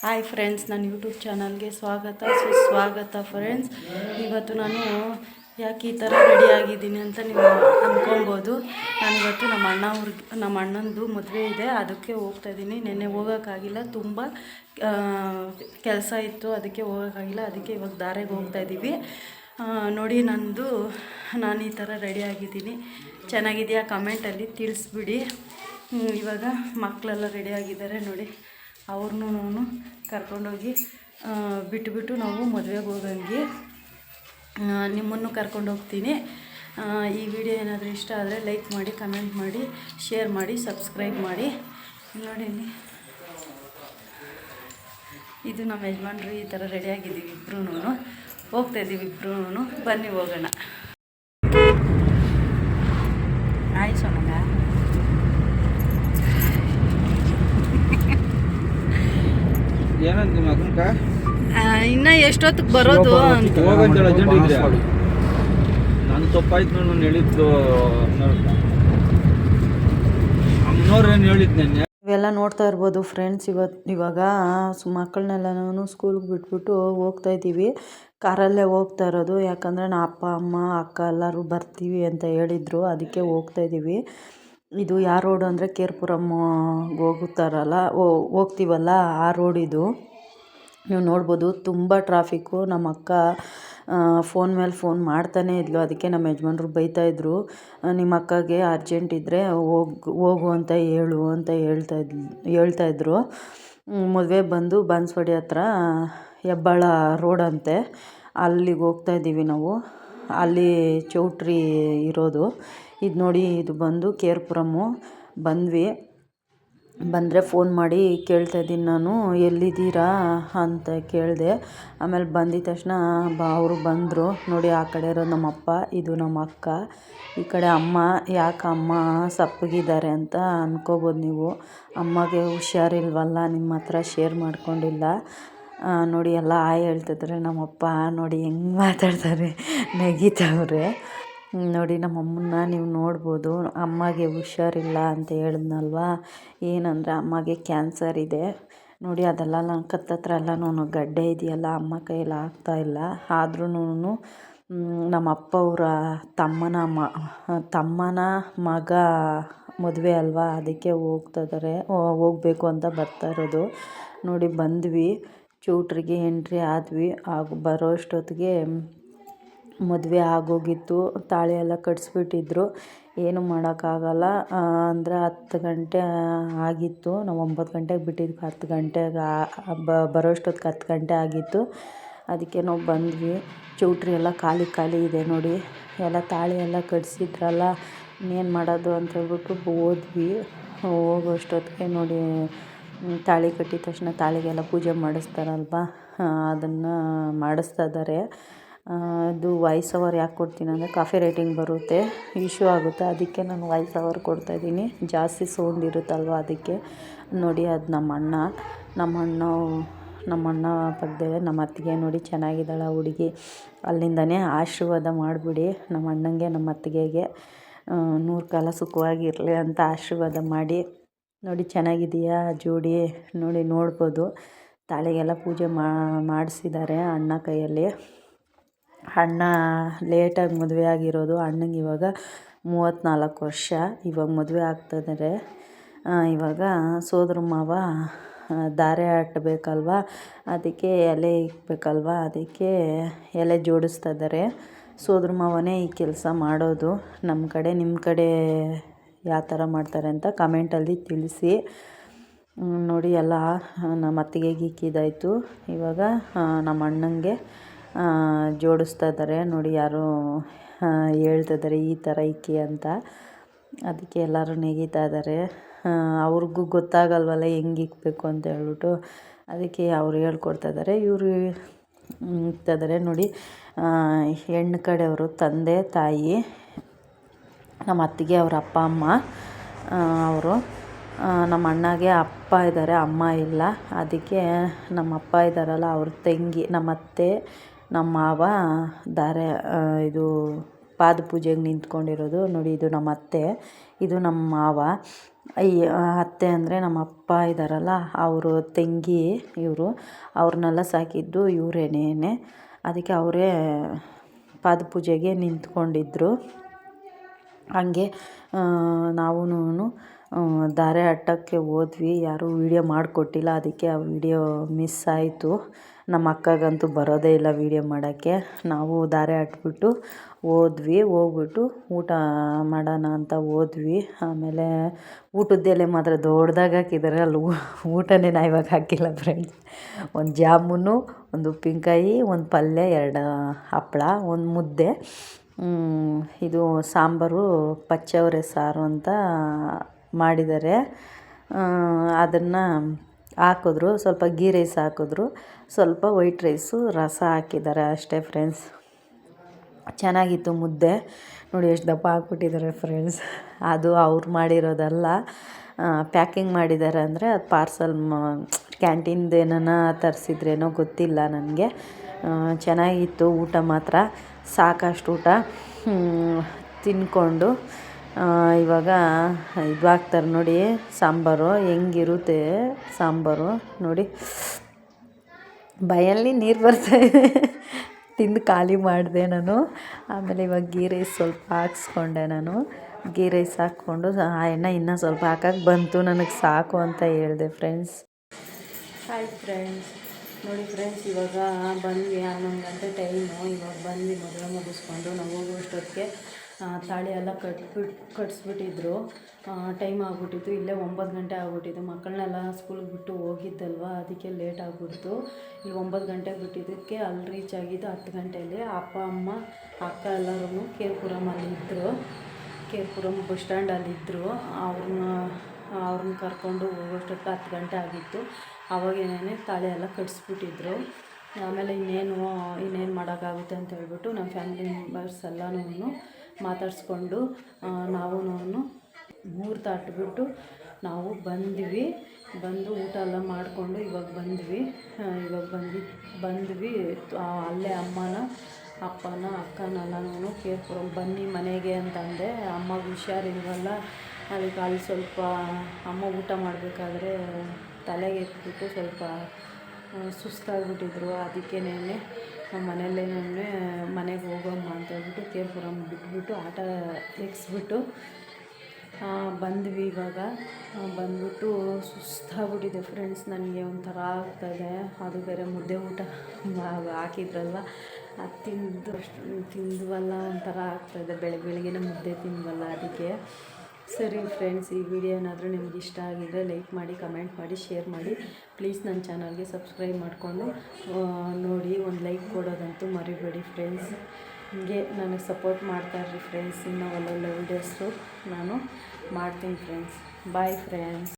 Hi friends, ನನ್ನ YouTube ಚಾನಲ್ಗೆ ಸುಸ್ವಾಗತ ಫ್ರೆಂಡ್ಸ್. ಇವತ್ತು ನಾನು ಯಾಕೆ ಈ ಥರ ರೆಡಿ ಆಗಿದ್ದೀನಿ ಅಂತ ನೀವು ಅಂದ್ಕೊಬೋದು. ನಾನಿವತ್ತು ನಮ್ಮ ಅಣ್ಣಂದು ಮದುವೆ ಇದೆ, ಅದಕ್ಕೆ ಹೋಗ್ತಾಯಿದ್ದೀನಿ. ನೆನ್ನೆ ಹೋಗೋಕ್ಕಾಗಿಲ್ಲ, ತುಂಬ ಕೆಲಸ ಇತ್ತು, ಅದಕ್ಕೆ ಹೋಗೋಕ್ಕಾಗಿಲ್ಲ. ಅದಕ್ಕೆ ಇವಾಗ ದಾರೆಗೆ ಹೋಗ್ತಾಯಿದ್ದೀವಿ. ನೋಡಿ, ನಾನು ಈ ಥರ ರೆಡಿ ಆಗಿದ್ದೀನಿ. ಚೆನ್ನಾಗಿದೆಯಾ ಕಮೆಂಟಲ್ಲಿ ತಿಳಿಸ್ಬಿಡಿ. ಇವಾಗ ಮಕ್ಕಳೆಲ್ಲ ರೆಡಿ ಆಗಿದ್ದಾರೆ ನೋಡಿ. ಅವ್ರನ್ನೂ ಕರ್ಕೊಂಡೋಗಿ ಬಿಟ್ಟು ನಾವು ಮದುವೆಗೆ ಹೋಗಂಗೆ ನಿಮ್ಮನ್ನು ಕರ್ಕೊಂಡು ಹೋಗ್ತೀನಿ. ಈ ವಿಡಿಯೋ ಏನಾದರೂ ಇಷ್ಟ ಆದರೆ ಲೈಕ್ ಮಾಡಿ, ಕಮೆಂಟ್ ಮಾಡಿ, ಶೇರ್ ಮಾಡಿ, ಸಬ್ಸ್ಕ್ರೈಬ್ ಮಾಡಿ. ನೋಡಿ, ಇದು ನಮ್ಮ ಯಜಮಾನ್ರು. ಈ ಥರ ರೆಡಿಯಾಗಿದ್ದೀವಿ, ಇಬ್ಬರೂ ಹೋಗ್ತಾಯಿದ್ದೀವಿ. ಇಬ್ಬರೂ ಬನ್ನಿ ಹೋಗೋಣ. ಆಯ್ ಸೋನಗ, ಏನಂತ ಮಗನ್ಕ ಇನ್ನು ಎಷ್ಟೊತ್ತಿಗೆ ಬರೋದು ಅಂತ ಹೋಗಂತೇಳಿ ಅರ್ಜೆಂಟ್ ಇದ್ರೆ ನಾನು ತಪ್ಪಾಯ್ತು. ನಾನು ಹೇಳಿದ್ದು ಅಮ್ಮನವ್ರೇನು ಹೇಳಿದ್ದು ನೆನ್ನೆ. ಇವೆಲ್ಲ ನೋಡ್ತಾ ಇರ್ಬೋದು ಫ್ರೆಂಡ್ಸ್. ಇವಾಗ ಮಕ್ಕಳನ್ನೆಲ್ಲ ನಾನು ಸ್ಕೂಲ್ಗೆ ಬಿಟ್ಬಿಟ್ಟು ಹೋಗ್ತಾಯಿದ್ದೀವಿ. ಕಾರಲ್ಲೇ ಹೋಗ್ತಾ ಇರೋದು, ಯಾಕಂದರೆ ನಾ ಅಪ್ಪ ಅಮ್ಮ ಅಕ್ಕ ಎಲ್ಲರೂ ಬರ್ತೀವಿ ಅಂತ ಹೇಳಿದರು. ಅದಕ್ಕೆ ಹೋಗ್ತಾಯಿದ್ದೀವಿ. ಇದು ಯಾವ ರೋಡು ಅಂದರೆ ಕೇರ್ಪುರಮ್ ಹೋಗ್ತೀವಲ್ಲ ಆ ರೋಡ್ ಇದು. ನೀವು ನೋಡ್ಬೋದು, ತುಂಬ ಟ್ರಾಫಿಕ್ಕು. ನಮ್ಮ ಅಕ್ಕ ಫೋನ್ ಮೇಲೆ ಫೋನ್ ಮಾಡ್ತಾನೇ ಇದ್ಲು. ಅದಕ್ಕೆ ನಮ್ಮ ಯಜಮಾನ್ರು ಬೈತಾಯಿದ್ರು, ನಿಮ್ಮ ಅಕ್ಕಗೆ ಅರ್ಜೆಂಟ್ ಇದ್ದರೆ ಹೋಗು ಅಂತ ಹೇಳು ಅಂತ ಹೇಳ್ತಾಯಿದ್ರು. ಮದುವೆ ಬಂದು ಬಾನ್ಸ್ವಾಡಿ ಹತ್ರ ಹೆಬ್ಬಾಳ ರೋಡ್ ಅಂತೆ, ಅಲ್ಲಿಗೆ ಹೋಗ್ತಾಯಿದ್ದೀವಿ ನಾವು. ಅಲ್ಲಿ ಚೌಟ್ರಿ ಇರೋದು. ಇದು ನೋಡಿ, ಇದು ಬಂದು ಕೇರ್ಪುರಮ್ಮು. ಬಂದರೆ ಫೋನ್ ಮಾಡಿ ಕೇಳ್ತಾಯಿದ್ದೀನಿ ನಾನು, ಎಲ್ಲಿದ್ದೀರಾ ಅಂತ ಕೇಳಿದೆ. ಆಮೇಲೆ ಬಂದಿದ ತಕ್ಷಣ ಅವರು ಬಂದರು ನೋಡಿ. ಆ ಕಡೆ ಇರೋದು ನಮ್ಮ ಅಪ್ಪ, ಇದು ನಮ್ಮ ಅಕ್ಕ, ಈ ಕಡೆ ಅಮ್ಮ. ಯಾಕೆ ಅಮ್ಮ ಸಪ್ಪಗಿದ್ದಾರೆ ಅಂತ ಅಂದ್ಕೋಬೋದು ನೀವು. ಅಮ್ಮಗೆ ಹುಷಾರಿಲ್ವಲ್ಲ, ನಿಮ್ಮ ಹತ್ರ ಶೇರ್ ಮಾಡ್ಕೊಂಡಿಲ್ಲ ನೋಡಿ. ಎಲ್ಲ ಹೇಳ್ತಿದ್ರೆ ನಮ್ಮಪ್ಪ ನೋಡಿ ಹೆಂಗೆ ಮಾತಾಡ್ತಾರೆ, ನಗಿತವ್ರೆ ನೋಡಿ. ನಮ್ಮಮ್ಮನ್ನ ನೀವು ನೋಡ್ಬೋದು. ಅಮ್ಮಗೆ ಹುಷಾರಿಲ್ಲ ಅಂತ ಹೇಳಿದ್ನಲ್ವ, ಏನಂದರೆ ಅಮ್ಮಗೆ ಕ್ಯಾನ್ಸರ್ ಇದೆ ನೋಡಿ. ಅದೆಲ್ಲ ನಾನು ಕತ್ತತ್ರ ಎಲ್ಲನೂ ಗಡ್ಡೆ ಇದೆಯಲ್ಲ, ಅಮ್ಮ ಕೈಯಲ್ಲಿ ಆಗ್ತಾಯಿಲ್ಲ. ಆದ್ರೂ ನಮ್ಮ ಅಪ್ಪ ಅವರ ತಮ್ಮನ ಮಗ ಮದುವೆ ಅಲ್ವಾ, ಅದಕ್ಕೆ ಹೋಗಬೇಕು ಅಂತ ಬರ್ತಾ ಇರೋದು ನೋಡಿ. ಬಂದ್ವಿ, ಚೌಟ್ರಿಗೆ ಎಂಟ್ರಿ ಆದ್ವಿ. ಬರೋ ಅಷ್ಟೊತ್ತಿಗೆ ಮದುವೆ ಆಗೋಗಿತ್ತು. ತಾಳಿ ಎಲ್ಲ ಕಟ್ಸ್ಬಿಟ್ಟಿದ್ರು. ಏನು ಮಾಡೋಕ್ಕಾಗಲ್ಲ. ಅಂದರೆ 10 ಗಂಟೆ ಆಗಿತ್ತು. ನಾವು 9 ಗಂಟೆಗೆ ಬಿಟ್ಟಿದ್ವಿ. 10 ಗಂಟೆಗೆ ಬರೋಷ್ಟೊತ್ತಿಗೆ 10 ಗಂಟೆ ಆಗಿತ್ತು. ಅದಕ್ಕೆ ನಾವು ಬಂದ್ವಿ. ಚೌಟ್ರಿ ಎಲ್ಲ ಖಾಲಿ ಇದೆ ನೋಡಿ. ಎಲ್ಲ ತಾಳಿ ಎಲ್ಲ ಕಟ್ಸಿದ್ರಲ್ಲ, ಇನ್ನೇನು ಮಾಡೋದು ಅಂತ ಹೇಳ್ಬಿಟ್ಟು ಹೋದ್ವಿ. ಹೋಗೋಷ್ಟೊತ್ತಿಗೆ ನೋಡಿ, ತಾಳಿ ಕಟ್ಟಿದ ತಕ್ಷಣ ತಾಳಿಗೆಲ್ಲ ಪೂಜೆ ಮಾಡಿಸ್ತಾರಲ್ವ, ಅದನ್ನು ಮಾಡಿಸ್ತಾ ಇದ್ದಾರೆ. ಅದು ವಾಯ್ಸ್ ಓವರ್ ಯಾಕೆ ಕೊಡ್ತೀನಿ ಅಂದರೆ ಕಾಫಿ ರೈಟಿಂಗ್ ಬರುತ್ತೆ, ಇಶ್ಯೂ ಆಗುತ್ತೆ. ಅದಕ್ಕೆ ನಾನು ವಾಯ್ಸ್ ಓವರ್ ಕೊಡ್ತಾಯಿದ್ದೀನಿ. ಜಾಸ್ತಿ ಸೌಂಡ್ ಇರುತ್ತಲ್ವ, ಅದಕ್ಕೆ ನೋಡಿ. ಅದು ನಮ್ಮ ಅಣ್ಣ ಪಕ್ಕದಲ್ಲೇ ನಮ್ಮ ಅತ್ತಿಗೆ ನೋಡಿ, ಚೆನ್ನಾಗಿದ್ದಾಳೆ ಹುಡುಗಿ. ಅಲ್ಲಿಂದನೇ ಆಶೀರ್ವಾದ ಮಾಡಿಬಿಡಿ ನಮ್ಮ ಅಣ್ಣಂಗೆ, ನಮ್ಮ ಅತ್ತಿಗೆಗೆ 100 ಕಾಲ ಸುಖವಾಗಿರಲಿ ಅಂತ ಆಶೀರ್ವಾದ ಮಾಡಿ ನೋಡಿ. ಚೆನ್ನಾಗಿದೆಯಾ ಜೋಡಿ ನೋಡಿ, ನೋಡ್ಬೋದು. ತಾಳಿಗೆಲ್ಲ ಪೂಜೆ ಮಾಡಿಸಿದ್ದಾರೆ ಅಣ್ಣ ಕೈಯಲ್ಲಿ. ಅಣ್ಣ ಲೇಟಾಗಿ ಮದುವೆ ಆಗಿರೋದು. ಅಣ್ಣಂಗೆ ಇವಾಗ 34 ವರ್ಷ. ಇವಾಗ ಮದುವೆ ಆಗ್ತಾಯಿದ್ದಾರೆ. ಇವಾಗ ಸೋದರ ಮಾವ ಧಾರೆ ಆಟಬೇಕಲ್ವ, ಅದಕ್ಕೆ ಎಲೆ ಇಕ್ಬೇಕಲ್ವ, ಅದಕ್ಕೆ ಎಲೆ ಜೋಡಿಸ್ತಾ ಇದ್ದಾರೆ. ಸೋದರ ಮಾವನೇ ಈ ಕೆಲಸ ಮಾಡೋದು. ನಮ್ಮ ಕಡೆ, ನಿಮ್ಮ ಕಡೆ ಯಾವ ಥರ ಮಾಡ್ತಾರೆ ಅಂತ ಕಮೆಂಟಲ್ಲಿ ತಿಳಿಸಿ ನೋಡಿ. ಎಲ್ಲ ನಮ್ಮ ಅತ್ತಿಗೆ ಇಕ್ಕಿದ್ದಾಯಿತು. ಇವಾಗ ನಮ್ಮ ಅಣ್ಣಂಗೆ ಜೋಡಿಸ್ತಾ ಇದ್ದಾರೆ ನೋಡಿ. ಯಾರೋ ಹೇಳ್ತಿದ್ದಾರೆ ಈ ಥರ ಇಕ್ಕಿ ಅಂತ, ಅದಕ್ಕೆ ಎಲ್ಲರೂ ನೆಗೀತಾ ಇದ್ದಾರೆ. ಅವ್ರಿಗೂ ಗೊತ್ತಾಗಲ್ವಲ್ಲ ಹೆಂಗೆ ಇಕ್ಬೇಕು ಅಂತ ಹೇಳ್ಬಿಟ್ಟು, ಅದಕ್ಕೆ ಅವ್ರು ಹೇಳ್ಕೊಡ್ತಾಯಿದ್ದಾರೆ. ಇವರು ಇಕ್ತಾಯಿದ್ದಾರೆ ನೋಡಿ. ಹೆಣ್ಣು ಕಡೆಯವರು ತಂದೆ ತಾಯಿ, ನಮ್ಮ ಅತ್ತಿಗೆ ಅವ್ರ ಅಪ್ಪ ಅಮ್ಮ ಅವರು. ನಮ್ಮ ಅಣ್ಣಗೆ ಅಪ್ಪ ಇದ್ದಾರೆ, ಅಮ್ಮ ಇಲ್ಲ. ಅದಕ್ಕೆ ನಮ್ಮ ಅಪ್ಪ ಇದ್ದಾರಲ್ಲ, ಅವ್ರ ತಂಗಿ ನಮ್ಮ ಅತ್ತೆ, ನಮ್ಮ ಮಾವ ಧಾರೆ ಇದು ಪಾದ ಪೂಜೆಗೆ ನಿಂತ್ಕೊಂಡಿರೋದು ನೋಡಿ. ಇದು ನಮ್ಮ ಅತ್ತೆ, ಇದು ನಮ್ಮ ಮಾವ. ಈ ಅತ್ತೆ ಅಂದರೆ ನಮ್ಮ ಅಪ್ಪ ಇದ್ದಾರಲ್ಲ ಅವರು ತಂಗಿ ಇವರು. ಅವ್ರನ್ನೆಲ್ಲ ಸಾಕಿದ್ದು ಇವರೇನೇ. ಅದಕ್ಕೆ ಅವರೇ ಪಾದಪೂಜೆಗೆ ನಿಂತ್ಕೊಂಡಿದ್ರು. ಹಾಗೆ ನಾವೂ ಧಾರೆ ಅಟ್ಟಕ್ಕೆ ಹೋದ್ವಿ. ಯಾರೂ ವೀಡಿಯೋ ಮಾಡಿಕೊಟ್ಟಿಲ್ಲ, ಅದಕ್ಕೆ ಆ ವಿಡಿಯೋ ಮಿಸ್ ಆಯಿತು. ನಮ್ಮ ಅಕ್ಕಗಂತೂ ಬರೋದೇ ಇಲ್ಲ ವೀಡಿಯೋ ಮಾಡೋಕ್ಕೆ. ನಾವು ಧಾರೆ ಅಟ್ಬಿಟ್ಟು ಹೋಗ್ಬಿಟ್ಟು ಊಟ ಮಾಡೋಣ ಅಂತ ಹೋದ್ವಿ. ಆಮೇಲೆ ಊಟದ ಎಲೆ ಮಾತ್ರ ದೊಡ್ಡದಾಗಿ ಹಾಕಿದ್ದಾರೆ. ಅಲ್ಲಿ ಊಟನೇ ನಾ ಇವಾಗ ಹಾಕಿಲ್ಲ ಫ್ರೆಂಡ್ಸ್. ಒಂದು ಜಾಮೂನು, ಒಂದು ಉಪ್ಪಿನಕಾಯಿ, ಒಂದು ಪಲ್ಯ, 2 ಹಪ್ಪಳ, ಒಂದು ಮುದ್ದೆ, ಇದು ಸಾಂಬಾರು, ಪಚ್ಚವರೆ ಸಾರು ಅಂತ ಮಾಡಿದ್ದಾರೆ. ಅದನ್ನು ಹಾಕಿದ್ರು. ಸ್ವಲ್ಪ ಗೀ ರೈಸ್ ಹಾಕಿದ್ರು, ಸ್ವಲ್ಪ ವೈಟ್ ರೈಸು, ರಸ ಹಾಕಿದ್ದಾರೆ ಅಷ್ಟೇ ಫ್ರೆಂಡ್ಸ್. ಚೆನ್ನಾಗಿತ್ತು ಮುದ್ದೆ. ನೋಡಿ ಎಷ್ಟು ದಪ್ಪ ಹಾಕ್ಬಿಟ್ಟಿದ್ದಾರೆ ಫ್ರೆಂಡ್ಸ್. ಅದು ಅವ್ರು ಮಾಡಿರೋದಲ್ಲ, ಪ್ಯಾಕಿಂಗ್ ಮಾಡಿದ್ದಾರೆ. ಅಂದರೆ ಅದು ಪಾರ್ಸಲ್ ಕ್ಯಾಂಟೀನ್ದು ಏನಾನ ತರಿಸಿದ್ರೇನೋ ಗೊತ್ತಿಲ್ಲ ನನಗೆ. ಚೆನ್ನಾಗಿತ್ತು ಊಟ ಮಾತ್ರ, ಸಾಕಷ್ಟು ಊಟ ತಿಂದ್ಕೊಂಡು ಇವಾಗ ಇದು ಹಾಕ್ತಾರೆ ನೋಡಿ ಸಾಂಬಾರು. ಹೆಂಗಿರುತ್ತೆ ಸಾಂಬಾರು ನೋಡಿ, ಬಾಯಲ್ಲಿ ನೀರು ಬರ್ತಾಯಿದೆ. ತಿಂದು ಖಾಲಿ ಮಾಡಿದೆ ನಾನು. ಆಮೇಲೆ ಇವಾಗ ಗೀ ರೈಸ್ ಸ್ವಲ್ಪ ಹಾಕ್ಸ್ಕೊಂಡೆ ನಾನು. ಗೀ ರೈಸ್ ಹಾಕ್ಕೊಂಡು ಆ ಎಣ್ಣೆ ಇನ್ನೂ ಸ್ವಲ್ಪ ಹಾಕಕ್ಕೆ ಬಂತು, ನನಗೆ ಸಾಕು ಅಂತ ಹೇಳಿದೆ ಫ್ರೆಂಡ್ಸ್. ಹಾಯ್ ಫ್ರೆಂಡ್ಸ್, ನೋಡಿ ಫ್ರೆಂಡ್ಸ್, ಇವಾಗ ಬಂದ್ವಿ. 11 ಗಂಟೆ ಟೈಮು. ಇವಾಗ ಬಂದ್ವಿ ಮದುವೆ ಮುಗಿಸ್ಕೊಂಡು. ನಾವು ಹೋಗುವಷ್ಟೊತ್ತಿಗೆ ತಾಳಿ ಎಲ್ಲ ಕಟ್ಸ್ಬಿಟ್ಟಿದ್ರು. ಟೈಮ್ ಆಗಿಬಿಟ್ಟಿತ್ತು. ಇಲ್ಲೇ 9 ಗಂಟೆ ಆಗ್ಬಿಟ್ಟಿತ್ತು. ಮಕ್ಕಳನ್ನೆಲ್ಲ ಸ್ಕೂಲಿಗೆ ಬಿಟ್ಟು ಹೋಗಿದ್ದಲ್ವ, ಅದಕ್ಕೆ ಲೇಟ್ ಆಗಿಬಿಡ್ತು. ಇಲ್ಲಿ 9 ಗಂಟೆಗೆ ಬಿಟ್ಟಿದ್ದಕ್ಕೆ ಅಲ್ಲಿ ರೀಚ್ ಆಗಿದ್ದು 10 ಗಂಟೆಯಲ್ಲಿ. ಅಪ್ಪ, ಅಮ್ಮ, ಅಕ್ಕ ಎಲ್ಲರೂ ಕೇರ್ಪುರಮಲ್ಲಿ ಇದ್ದರು. ಕೇರ್ಪುರಂ ಬಸ್ ಸ್ಟ್ಯಾಂಡಲ್ಲಿದ್ದರು. ಅವ್ರನ್ನ ಕರ್ಕೊಂಡು ಹೋಗೋಷ್ಟೊತ್ತು 10 ಗಂಟೆ ಆಗಿತ್ತು. ಅವಾಗೇನೇ ತಾಳಿ ಎಲ್ಲ ಕಟ್ಸ್ಬಿಟ್ಟಿದ್ರು. ಆಮೇಲೆ ಇನ್ನೇನು ಮಾಡೋಕ್ಕಾಗುತ್ತೆ ಅಂತ ಹೇಳ್ಬಿಟ್ಟು ನಮ್ಮ ಫ್ಯಾಮಿಲಿ ಮೆಂಬರ್ಸ್ ಎಲ್ಲನೂ ಮಾತಾಡಿಸ್ಕೊಂಡು ನಾವು ಮುಹೂರ್ತ ಅಟ್ಬಿಟ್ಟು ನಾವು ಬಂದ್ವಿ. ಬಂದು ಊಟ ಎಲ್ಲ ಮಾಡಿಕೊಂಡು ಇವಾಗ ಬಂದ್ವಿ. ಅಲ್ಲೇ ಅಮ್ಮನ, ಅಪ್ಪನ, ಅಕ್ಕನೆಲ್ಲನೂ ಕೇರ್ಪುರಂ ಬನ್ನಿ ಮನೆಗೆ ಅಂತಂದೆ. ಅಮ್ಮಗೆ ಹುಷಾರಿಲ್ವಲ್ಲ, ಅದಕ್ಕೆ ಅಲ್ಲಿ ಸ್ವಲ್ಪ ಅಮ್ಮ ಊಟ ಮಾಡಬೇಕಾದ್ರೆ ತಲೆಗೆ ಎತ್ಬಿಟ್ಟು ಸ್ವಲ್ಪ ಸುಸ್ತಾಗ್ಬಿಟ್ಟಿದ್ರು. ಅದಕ್ಕೇನೆ ಮನೆಗೆ ಹೋಗಮ್ಮ ಅಂತ ಹೇಳ್ಬಿಟ್ಟು ಕೇರ್ಪುರಂ ಬಿಟ್ಬಿಟ್ಟು ಆಟೋ ಎಕ್ಸ್ಬಿಟ್ಟು ಬಂದ್ವಿ. ಇವಾಗ ಬಂದ್ಬಿಟ್ಟು ಸುಸ್ತಾಗ್ಬಿಟ್ಟಿದೆ ಫ್ರೆಂಡ್ಸ್. ನನಗೆ ಒಂಥರ ಆಗ್ತಾಯಿದೆ. ಅದು ಬೇರೆ ಮುದ್ದೆ ಊಟ ಹಾಕಿದ್ರಲ್ವ, ಅದು ತಿಂದ್ವಲ್ಲ ಒಂಥರ ಆಗ್ತಾಯಿದೆ. ಬೆಳಗ್ಗೆನೇ ಮುದ್ದೆ ತಿಂದ್ವಲ್ಲ, ಅದಕ್ಕೆ. ಸರಿ ಫ್ರೆಂಡ್ಸ್, ಈ ವಿಡಿಯೋ ಏನಾದರೂ ನಿಮ್ಗೆ ಇಷ್ಟ ಆಗಿದ್ದರೆ ಲೈಕ್ ಮಾಡಿ, ಕಮೆಂಟ್ ಮಾಡಿ, ಶೇರ್ ಮಾಡಿ. ಪ್ಲೀಸ್ ನನ್ನ ಚಾನಲ್ಗೆ ಸಬ್ಸ್ಕ್ರೈಬ್ ಮಾಡಿಕೊಂಡು ನೋಡಿ. ಒಂದು ಲೈಕ್ ಕೊಡೋದಂತೂ ಮರಿಬೇಡಿ ಫ್ರೆಂಡ್ಸ್. ಹೀಗೆ ನನಗೆ ಸಪೋರ್ಟ್ ಮಾಡ್ತಾಯಿರ್ರಿ ಫ್ರೆಂಡ್ಸ್. ಇನ್ನೂ ಒಳ್ಳೊಳ್ಳೆ ವೀಡಿಯೋಸು ನಾನು ಮಾಡ್ತೀನಿ ಫ್ರೆಂಡ್ಸ್. Bye friends.